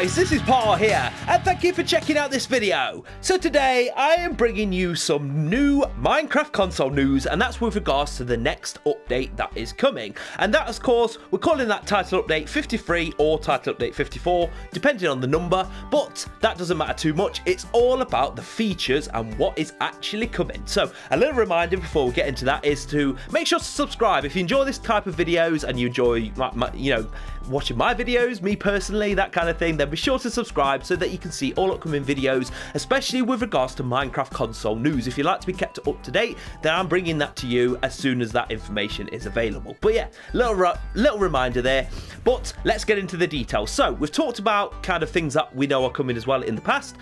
guys, this is Parr here, and thank you for checking out this video. So today, I am bringing you some new Minecraft console news, and that's with regards to the next update that is coming. And that, of course, we're calling that Title Update 53 or Title Update 54, depending on the number, but that doesn't matter too much. It's all about the features and what is actually coming. So, a little reminder before we get into that is to make sure to subscribe. If you enjoy this type of videos and you enjoy, watching my videos, me personally, that kind of thing, then be sure to subscribe so that you can see all upcoming videos, especially with regards to Minecraft console news. If you'd like to be kept up to date, then I'm bringing that to you as soon as that information is available. But yeah, little reminder there, but let's get into the details. So we've talked about kind of things that we know are coming as well in the past,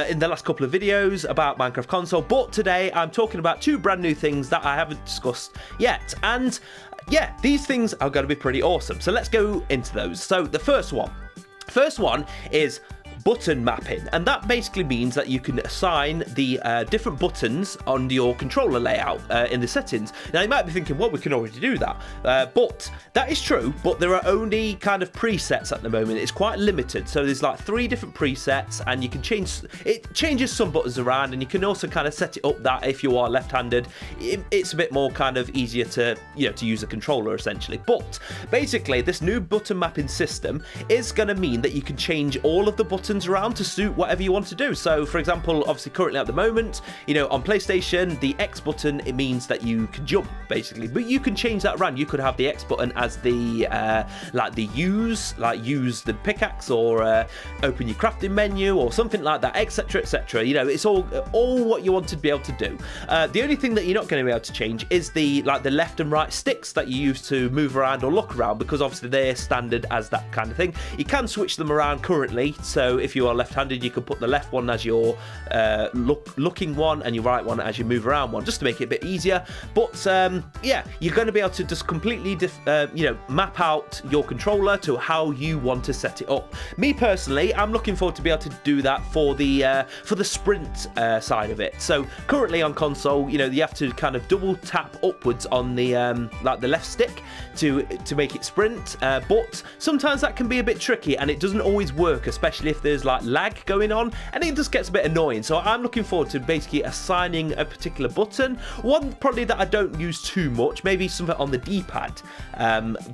in the last couple of videos about Minecraft console, but today I'm talking about two brand new things that I haven't discussed yet, and yeah, these things are going to be pretty awesome. So let's go into those. So the first one is button mapping, and that basically means that you can assign the different buttons on your controller layout in the settings. Now you might be thinking, well, we can already do that, but that is true, but there are only kind of presets at the moment. It's quite limited, so there's like 3 different presets, and you can changes some buttons around, and you can also kind of set it up that if you are left-handed, it's a bit more kind of easier to to use a controller essentially. But basically this new button mapping system is going to mean that you can change all of the buttons around to suit whatever you want to do. So for example, obviously currently at the moment, on PlayStation, the X button, it means that you can jump basically, but you can change that around. You could have the X button as the use the pickaxe, or open your crafting menu or something like that, etc, etc. It's all what you want to be able to do. The only thing that you're not going to be able to change is the left and right sticks that you use to move around or look around, because obviously they're standard as that kind of thing. You can switch them around currently, so if you are left-handed, you can put the left one as your looking one and your right one as your move around one, just to make it a bit easier. But yeah, you're going to be able to just completely map out your controller to how you want to set it up. Me personally, I'm looking forward to be able to do that for the sprint side of it. So currently on console, you have to kind of double tap upwards on the the left stick to make it sprint, but sometimes that can be a bit tricky and it doesn't always work, especially if there's lag going on, and it just gets a bit annoying. So I'm looking forward to basically assigning a particular button, one probably that I don't use too much, maybe something on the D-pad,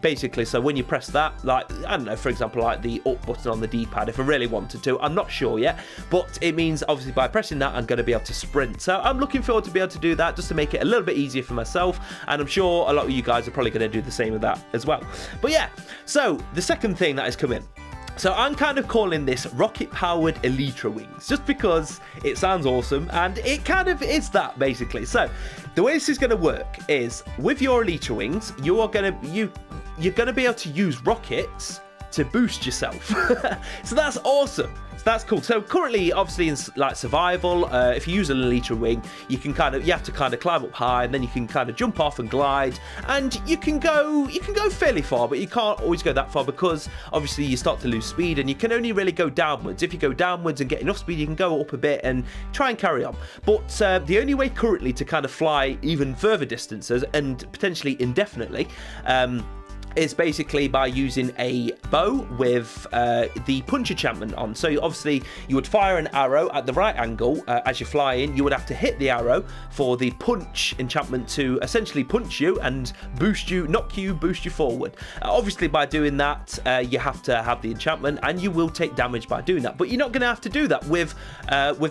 basically. So when you press that, I don't know, for example, the up button on the D-pad, if I really wanted to, I'm not sure yet, but it means obviously by pressing that I'm going to be able to sprint. So I'm looking forward to be able to do that, just to make it a little bit easier for myself, and I'm sure a lot of you guys are probably going to do the same with that as well. But yeah, so the second thing that is coming, so I'm kind of calling this rocket-powered ELYTRA wings, just because it sounds awesome, and it kind of is that, basically. So the way this is going to work is, with your ELYTRA wings, you're going to be able to use rockets to boost yourself. So that's awesome. That's cool. So currently, obviously, in survival, if you use an ELYTRA wing, you have to kind of climb up high, and then you can kind of jump off and glide, and you can go fairly far, but you can't always go that far, because obviously you start to lose speed, and you can only really go downwards. If you go downwards and get enough speed, you can go up a bit and try and carry on. But the only way currently to kind of fly even further distances, and potentially indefinitely, is basically by using a bow with the punch enchantment on. So obviously you would fire an arrow at the right angle as you're flying. You would have to hit the arrow for the punch enchantment to essentially punch you and boost you, boost you forward. Obviously by doing that, you have to have the enchantment, and you will take damage by doing that. But you're not going to have to do that with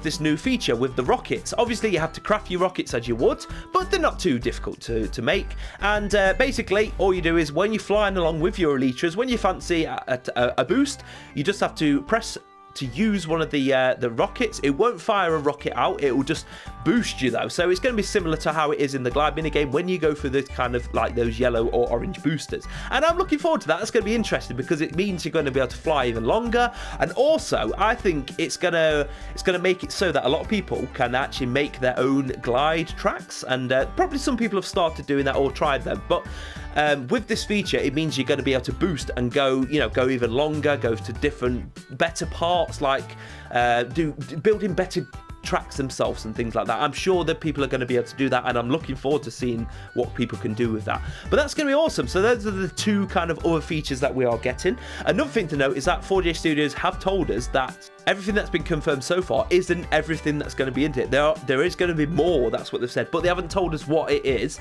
this new feature, with the rockets. Obviously you have to craft your rockets as you would, but they're not too difficult to make. And basically all you do is, when you flying along with your ELYTRAs, when you fancy a boost, you just have to press to use one of the rockets. It won't fire a rocket out, it will just boost you though. So it's going to be similar to how it is in the glide mini game when you go for this kind of those yellow or orange boosters. And I'm looking forward to that. That's going to be interesting, because it means you're going to be able to fly even longer, and also I think it's gonna make it so that a lot of people can actually make their own glide tracks, and probably some people have started doing that or tried them. But with this feature, it means you're going to be able to boost and go even longer, go to better parts, building better tracks themselves and things like that. I'm sure that people are going to be able to do that, and I'm looking forward to seeing what people can do with that. But that's going to be awesome. So those are the two kind of other features that we are getting. Another thing to note is that 4J Studios have told us that everything that's been confirmed so far isn't everything that's going to be in it. There is going to be more, that's what they've said, but they haven't told us what it is.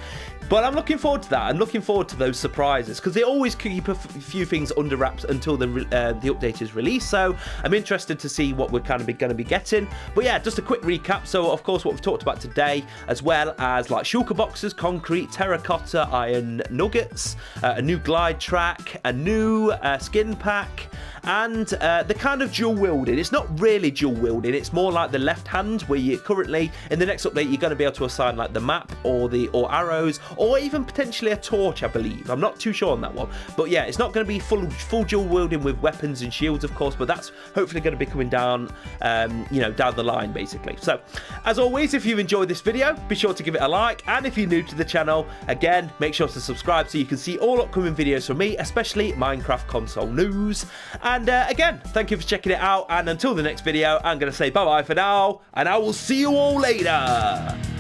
But I'm looking forward to that. I'm looking forward to those surprises, because they always keep a few things under wraps until the update is released. So I'm interested to see what we're kind of going to be getting. But yeah, just a quick recap. So of course what we've talked about today, as well as like shulker boxes, concrete, terracotta, iron nuggets, a new glide track, a new skin pack, and the kind of dual wielding. It's not really dual wielding, it's more like the left hand, where you currently in the next update you're going to be able to assign like the map or arrows, or even potentially a torch, I believe. I'm not too sure on that one, but yeah, it's not going to be full dual wielding with weapons and shields, of course, but that's hopefully going to be coming down down the line basically. So as always, if you enjoyed this video, be sure to give it a like, and if you're new to the channel, again, make sure to subscribe so you can see all upcoming videos from me, especially Minecraft console news. And again, thank you for checking it out, and until the next video, I'm going to say bye-bye for now, and I will see you all later.